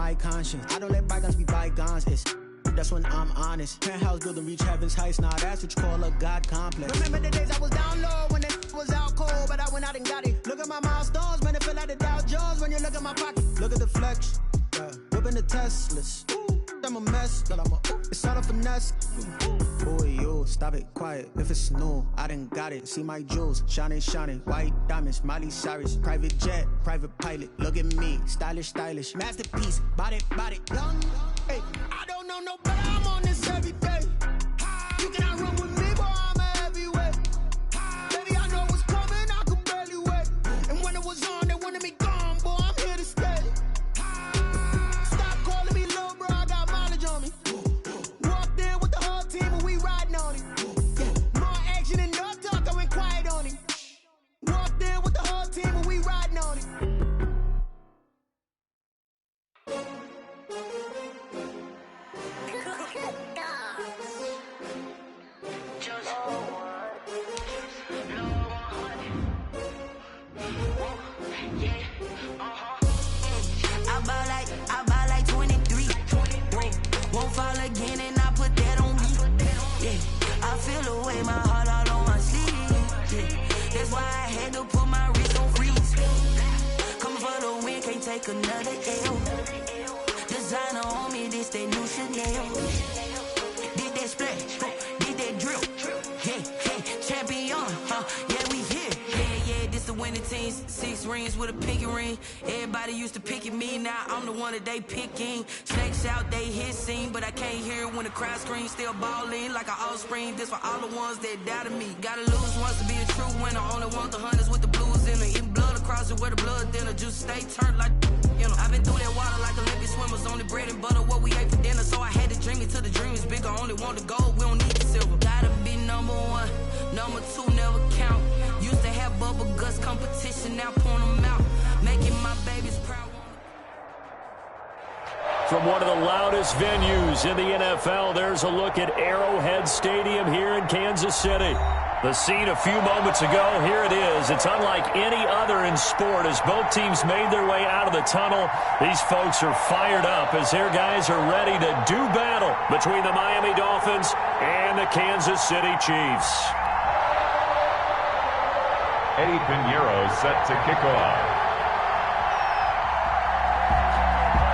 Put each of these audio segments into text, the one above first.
my conscience. I don't let bygones be bygones. That's when I'm honest. Penthouse building, reach heaven's heights. Nah, that's what you call a God complex. Remember the days I was down low when it was out cold, but I went out and got it. Look at my milestones, man, it feel like the Dow Jones when you look at my pocket. Look at the flex, whipping the Teslas. I'm a mess, but it's all a finesse. Boy, you stop it, quiet. If it's new, I done got it. See my jewels, shining, shining. White diamonds, Miley Cyrus. Private jet, private pilot. Look at me, stylish, stylish. Masterpiece, body, body. Young, hey, I don't know no better. I'm on this every day. You cannot run with me, boy, I'm a heavyweight. Baby, I know what's coming, I could barely wait. And when it was on, they wanted me gone, boy, I'm here to stay. Stop calling me little bro, I got mileage on me. Walked in with the whole team and we riding on it. More action and no talk, I went quiet on it. Walked in with the whole team and we riding on it. I buy like 23. Won't fall again and I put that on me. Yeah, I feel the way, my heart all on my sleeve. Yeah, that's why I had to put my wrist on freeze. Coming for the win, can't take another L. Designer on me, this that new Chanel. Did that splash, did that drill. Yeah, champion, yeah, we here. Yeah, this the winning team. 6 rings with a pinky ring. Everybody used to pick at me, now I'm the one that they picking. Snakes out, they hit scene, but I can't hear it when the crowd screams. Still balling like an offspring. This for all the ones that doubted me. Gotta lose once to be a true winner. Only want the hunters with the blues in it. Eating blood across it where the blood thinner. Just stay turned like, you know. I've been through that water like Olympic swimmers. Only bread and butter, what we ate for dinner. So I had to dream it till the dream is bigger. Only want the gold, we don't need the silver. Gotta be number 1, number 2 never count. Used to have bubble guts competition, now point them out. Making my babies proud. From one of the loudest venues in the NFL, there's a look at Arrowhead Stadium here in Kansas City. The scene a few moments ago, here it is. It's unlike any other in sport as both teams made their way out of the tunnel. These folks are fired up as their guys are ready to do battle between the Miami Dolphins and the Kansas City Chiefs. Eddie Pinheiro set to kick off.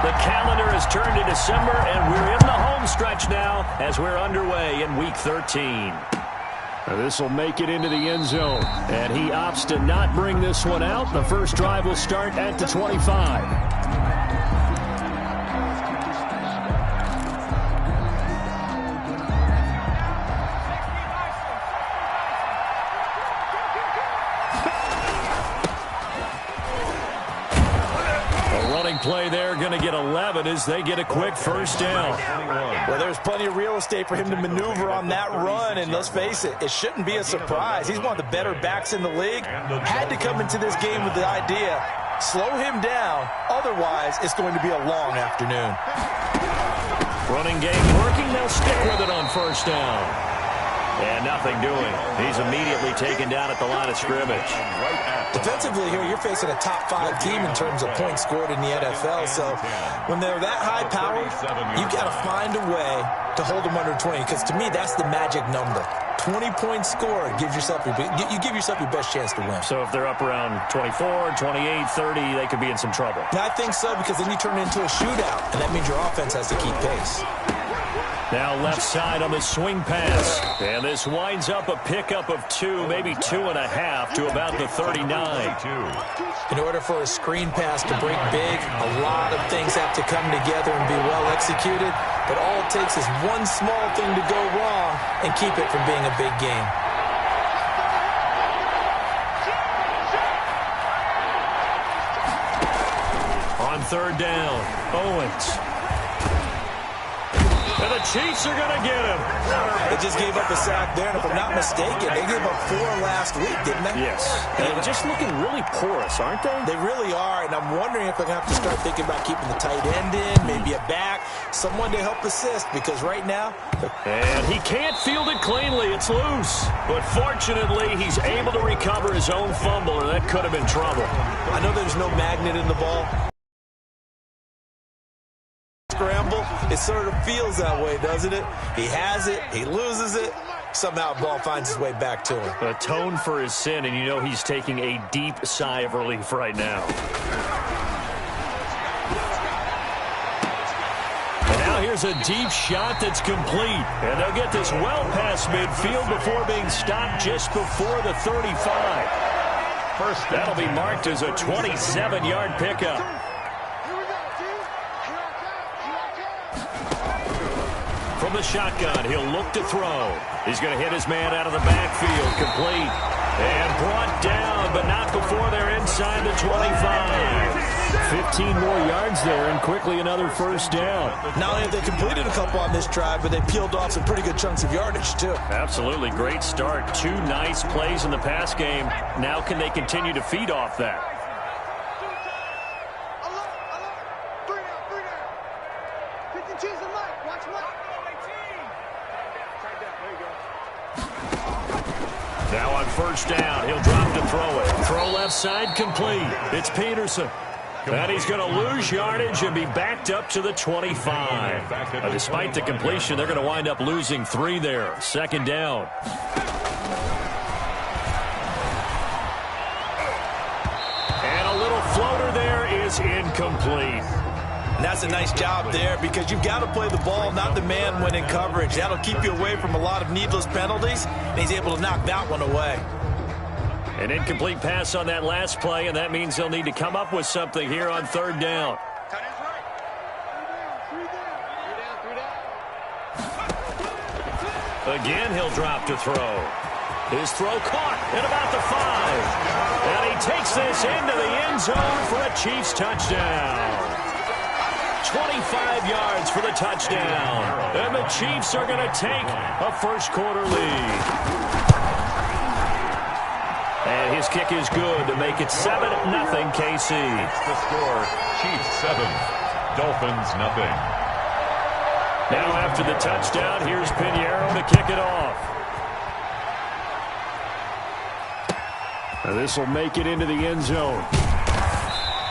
The calendar has turned to December, and we're in the home stretch now as we're underway in Week 13. This will make it into the end zone, and he opts to not bring this one out. The first drive will start at the 25. Play there, going to get 11 as they get a quick first down. Well, there's plenty of real estate for him to maneuver on that run, and let's face it, it shouldn't be a surprise. He's one of the better backs in the league. Had to come into this game with the idea, slow him down, otherwise it's going to be a long afternoon. Running game working, they'll stick with it on first down. And nothing doing. He's immediately taken down at the line of scrimmage. Defensively here, you're facing a top 5 team in terms of points scored in the NFL. So when they're that high powered, you've got to find a way to hold them under 20. Because to me, that's the magic number. 20 points scored gives yourself you give yourself your best chance to win. So if they're up around 24, 28, 30, they could be in some trouble. I think so, because then you turn it into a shootout, and that means your offense has to keep pace. Now left side on the swing pass. And this winds up a pickup of 2, maybe 2.5 to about the 39. In order for a screen pass to break big, a lot of things have to come together and be well executed. But all it takes is one small thing to go wrong and keep it from being a big game. On third down, Owens. And the Chiefs are going to get him. They just gave up a sack there, and if I'm not mistaken, they gave up 4 last week, didn't they? Yes. And they're just looking really porous, aren't they? They really are, and I'm wondering if they're going to have to start thinking about keeping the tight end in, maybe a back, someone to help assist, because right now... And he can't field it cleanly. It's loose. But fortunately, he's able to recover his own fumble, and that could have been trouble. I know there's no magnet in the ball. scramble? It sort of feels that way, doesn't it? He has it, he loses it. Somehow the ball finds its way back to him. Atone for his sin, and you know he's taking a deep sigh of relief right now. And now here's a deep shot that's complete. And they'll get this well past midfield before being stopped just before the 35. That'll be marked as a 27-yard pickup. From the shotgun, he'll look to throw. He's going to hit his man out of the backfield, complete. And brought down, but not before they're inside the 25. 15 more yards there, and quickly another first down. Not only have they completed a couple on this drive, but they peeled off some pretty good chunks of yardage, too. Absolutely. Great start. 2 nice plays in the pass game. Now can they continue to feed off that? Now on first down, he'll drop to throw it. Throw left side, complete. It's Peterson. And he's going to lose yardage and be backed up to the 25. Despite the completion, they're going to wind up losing 3 there. Second down. And a little floater there is incomplete. And that's a nice job there because you've got to play the ball, not the man when in coverage. That'll keep you away from a lot of needless penalties, and he's able to knock that one away. An incomplete pass on that last play, and that means they'll need to come up with something here on third down. Again, he'll drop to throw. His throw caught at about the 5. And he takes this into the end zone for a Chiefs touchdown. 25 yards for the touchdown. And the Chiefs are going to take a first-quarter lead. And his kick is good to make it 7-0 KC. The score, Chiefs 7, Dolphins nothing. Now after the touchdown, here's Pinheiro to kick it off. This will make it into the end zone.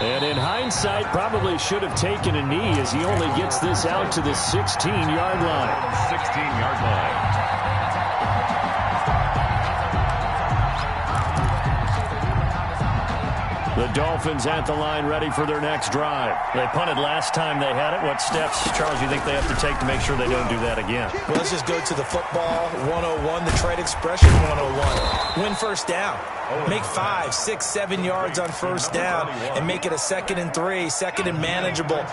And in hindsight, probably should have taken a knee as he only gets this out to the 16-yard line. 16-yard line. The Dolphins at the line ready for their next drive. They punted last time they had it. What steps, Charles, you think they have to take to make sure they don't do that again? Well, let's just go to the football 101, the trade expression 101. Win first down. Make 5, 6, 7 yards on first down and make it a 2nd and 3, 2nd and manageable.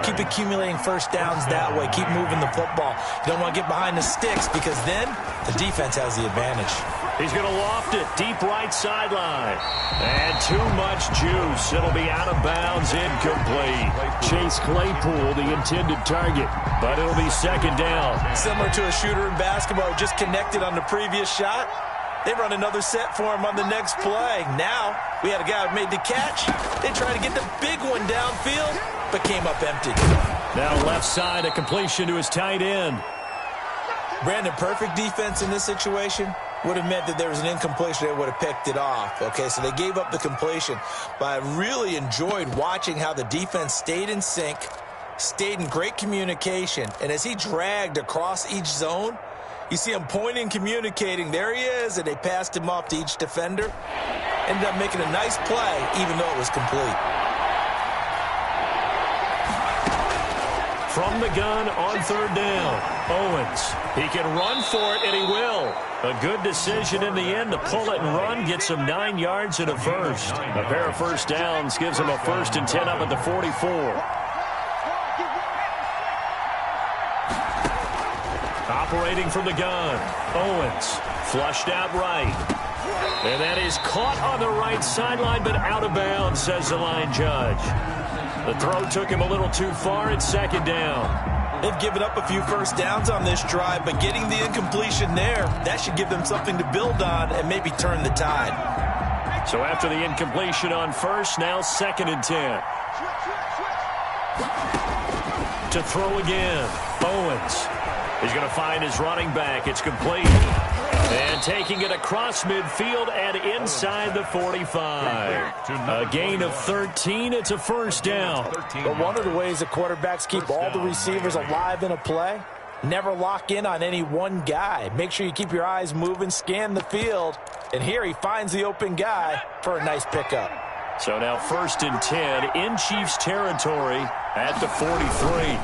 Keep accumulating first downs that way. Keep moving the football. You don't want to get behind the sticks because then the defense has the advantage. He's going to loft it deep right sideline. And too much juice. It'll be out of bounds, incomplete. Chase Claypool, the intended target, but it'll be second down. Similar to a shooter in basketball who just connected on the previous shot. They run another set for him on the next play. Now, we had a guy who made the catch. They tried to get the big one downfield, but came up empty. Now left side, a completion to his tight end. Brandon, perfect defense in this situation would have meant that there was an incompletion. They would have picked it off. Okay, so they gave up the completion. But I really enjoyed watching how the defense stayed in sync, stayed in great communication. And as he dragged across each zone, you see him pointing, communicating. There he is, and they passed him off to each defender. Ended up making a nice play, even though it was complete. From the gun on third down, Owens. He can run for it, and he will. A good decision in the end to pull it and run, gets him 9 yards and a first. A pair of first downs gives him a 1st and 10 up at the 44. Operating from the gun, Owens. Flushed out right. And that is caught on the right sideline, but out of bounds, says the line judge. The throw took him a little too far at second down. They've given up a few first downs on this drive, but getting the incompletion there, that should give them something to build on and maybe turn the tide. So after the incompletion on first, now 2nd and 10. To throw again, Owens. He's going to find his running back. It's complete. And taking it across midfield and inside the 45. A gain of 13. It's a first down. But one of the ways that quarterbacks keep all the receivers alive in a play, never lock in on any one guy. Make sure you keep your eyes moving, scan the field. And here he finds the open guy for a nice pickup. So now 1st and 10 in Chiefs territory at the 43.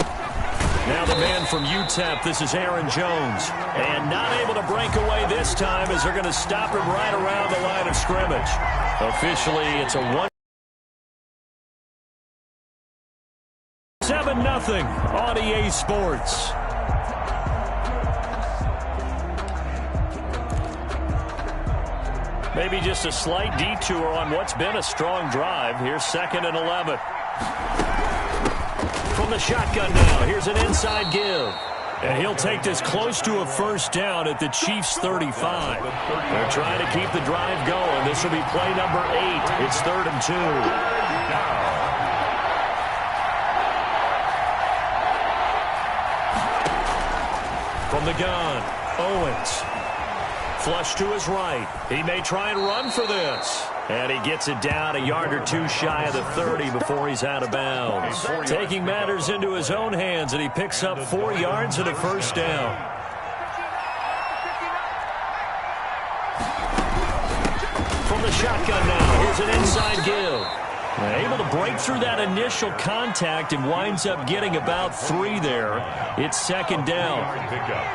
Now the man from UTEP, this is Aaron Jones. And not able to break away this time as they're going to stop him right around the line of scrimmage. Officially, it's a 7-0 on EA Sports. Maybe just a slight detour on what's been a strong drive. Here's 2nd and 11. From the shotgun now, here's an inside give. And he'll take this close to a first down at the Chiefs' 35. They're trying to keep the drive going. This will be play number 8. It's 3rd and 2. From the gun, Owens. Flush to his right. He may try and run for this. And he gets it down a yard or two shy of the 30 before he's out of bounds. Taking matters into his own hands, and he picks up 4 yards and a first down. From the shotgun now, here's an inside give. Able to break through that initial contact and winds up getting about 3 there. It's 2nd down.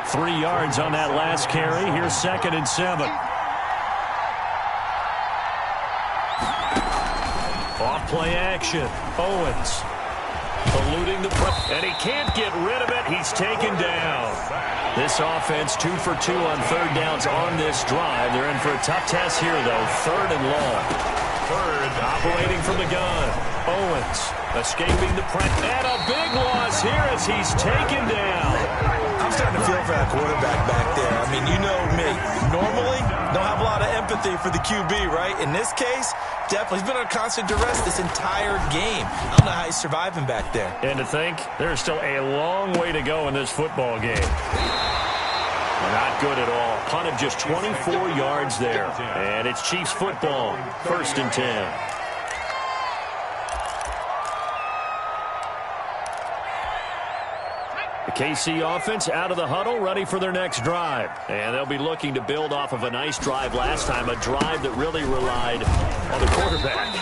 3 yards on that last carry. Here's 2nd and 7. Off play action. Owens eluding the press, and he can't get rid of it. He's taken down. This offense 2 for 2 on 3rd downs on this drive. They're in for a tough test here, though. 3rd and long. Operating from the gun. Owens escaping the press. And a big loss here as he's taken down. I'm starting to feel for that quarterback back there. I mean, you know me. Normally, don't have a lot of empathy for the QB, right? In this case, definitely. He's been under constant duress this entire game. I don't know how he's surviving back there. And to think, there's still a long way to go in this football game. Not good at all. Punt of just 24 yards there. And it's Chiefs football. 1st and 10. The KC offense out of the huddle, ready for their next drive. And they'll be looking to build off of a nice drive last time, a drive that really relied on the quarterback.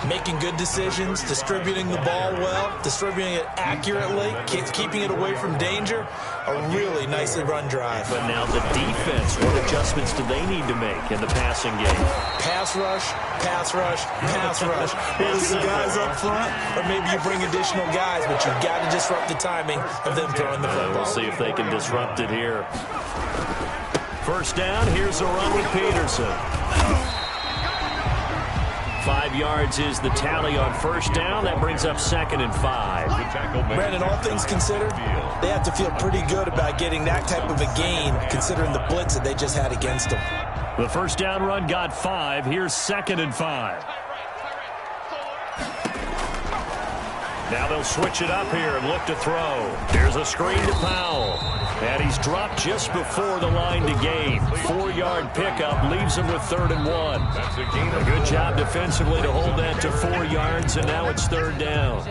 Making good decisions, distributing the ball well, distributing it accurately, keeping it away from danger. A really nicely run drive. But now the defense, what adjustments do they need to make in the passing game? Pass rush, pass rush, pass rush. Whether it's the guys up front, or maybe you bring additional guys, but you've got to disrupt the timing of them throwing the football. We'll see if they can disrupt it here. 1st down, here's a run with Peterson. 5 yards is the tally on 1st down. That brings up 2nd and 5. Brandon, all things considered, they have to feel pretty good about getting that type of a gain, considering the blitz that they just had against them. The 1st down run got 5. Here's 2nd and 5. Now they'll switch it up here and look to throw. Here's a screen to Powell. And he's dropped just before the line to gain. 4-yard pickup leaves him with 3rd and 1. A good job defensively to hold that to 4 yards, and now it's 3rd down.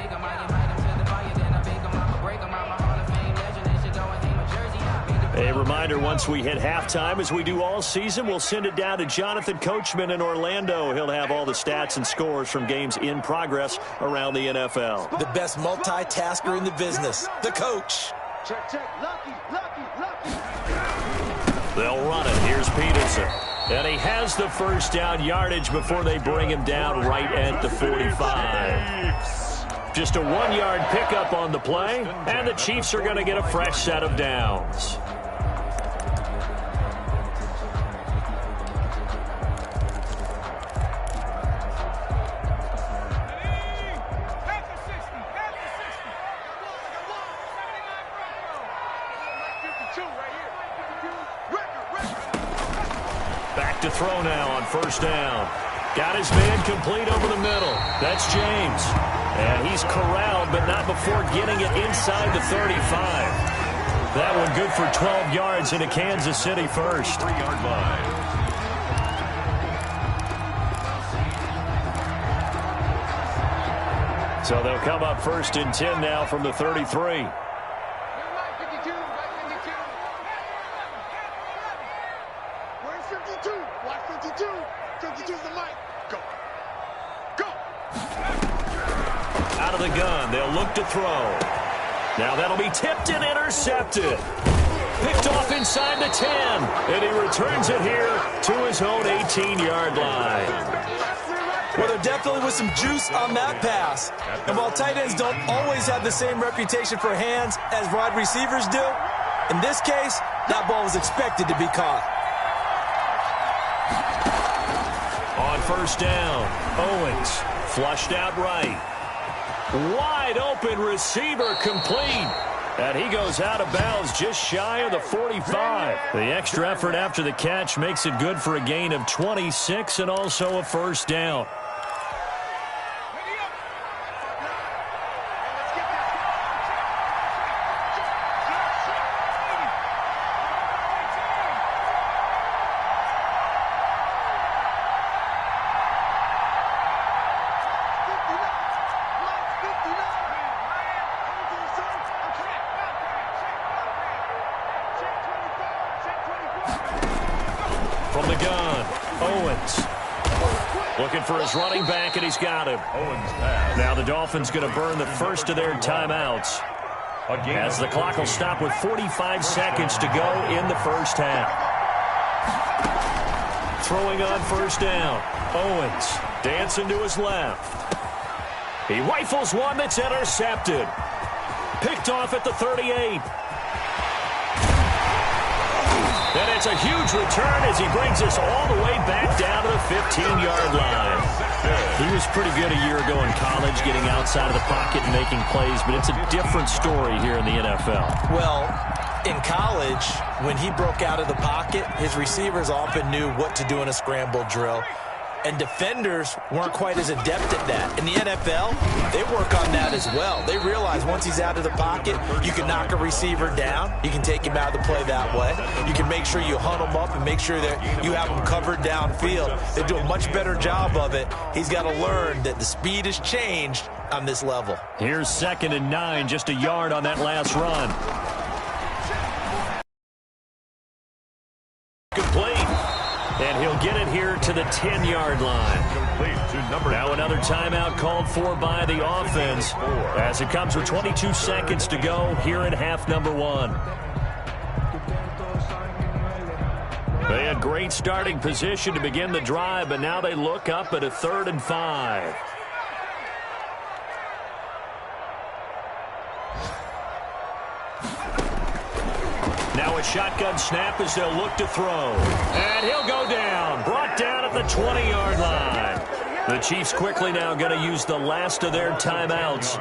A reminder, once we hit halftime, as we do all season, we'll send it down to Jonathan Coachman in Orlando. He'll have all the stats and scores from games in progress around the NFL. The best multitasker in the business, the coach. Check, check. Lucky, lucky, lucky. They'll run it. Here's Peterson. And he has the 1st down yardage before they bring him down right at the 45. Just a 1-yard pickup on the play, and the Chiefs are going to get a fresh set of downs. Back to throw now on 1st down. Got his man complete over the middle. That's James. And he's corralled, but not before getting it inside the 35. That one good for 12 yards into Kansas City first. 3-yard line. So they'll come up 1st and 10 now from the 33. Out of the gun, they'll look to throw. Now that'll be tipped and intercepted. Picked off inside the 10, and he returns it here to his own 18-yard line. Well, there definitely was some juice on that pass. And while tight ends don't always have the same reputation for hands as wide receivers do, in this case, that ball was expected to be caught. On 1st down, Owens flushed out right. Wide open receiver complete. And he goes out of bounds just shy of the 45. The extra effort after the catch makes it good for a gain of 26 and also a 1st down. From the gun, Owens. Looking for his running back, and he's got him. Owens pass. Now the Dolphins going to burn the first of their timeouts as the clock will stop with 45 seconds to go in the first half. Throwing on 1st down, Owens dancing to his left. He rifles one that's intercepted. Picked off at the 38. And it's a huge return as he brings us all the way back down to the 15-yard line. He was pretty good a year ago in college, getting outside of the pocket and making plays, but it's a different story here in the NFL. Well, in college, when he broke out of the pocket, his receivers often knew what to do in a scramble drill. And defenders weren't quite as adept at that. In the NFL, they work on that as well. They realize once he's out of the pocket, you can knock a receiver down. You can take him out of the play that way. You can make sure you hunt him up and make sure that you have him covered downfield. They do a much better job of it. He's got to learn that the speed has changed on this level. Here's 2nd and 9, just a yard on that last run. Complete. And he'll get it here to the 10-yard line. Now another timeout called for by the offense as it comes with 22 seconds to go here in half number 1. They had great starting position to begin the drive, but now they look up at a 3rd and 5. Now a shotgun snap as they'll look to throw. And he'll go down. Brought down at the 20-yard line. The Chiefs quickly now going to use the last of their timeouts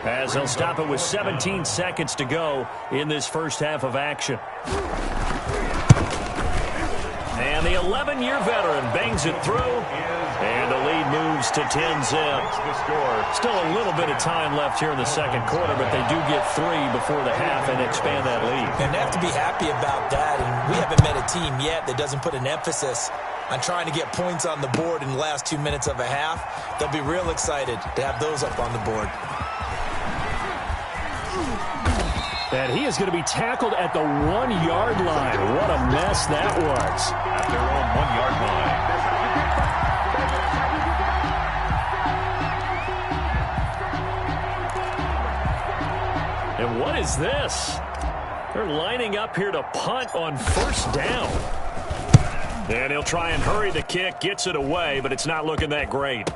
as they'll stop it with 17 seconds to go in this first half of action. And the 11-year veteran bangs it through. And the lead moves to 10-zip. Still a little bit of time left here in the second quarter, but they do get 3 before the half and expand that lead. And they have to be happy about that. And we haven't met a team yet that doesn't put an emphasis on trying to get points on the board in the last 2 minutes of a half. They'll be real excited to have those up on the board. And he is going to be tackled at the 1-yard line. What a mess that was. At their own 1-yard line. And what is this? They're lining up here to punt on 1st down. And he'll try and hurry the kick, gets it away, but it's not looking that great.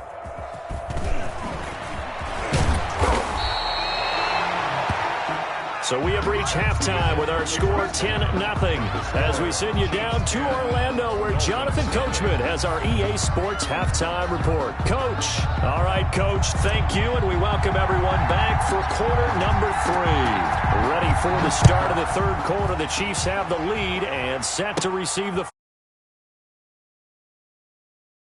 So we have reached halftime with our score 10-0 as we send you down to Orlando where Jonathan Coachman has our EA Sports halftime report. Coach. All right, Coach, thank you, and we welcome everyone back for quarter number 3. Ready for the start of the third quarter. The Chiefs have the lead and set to receive the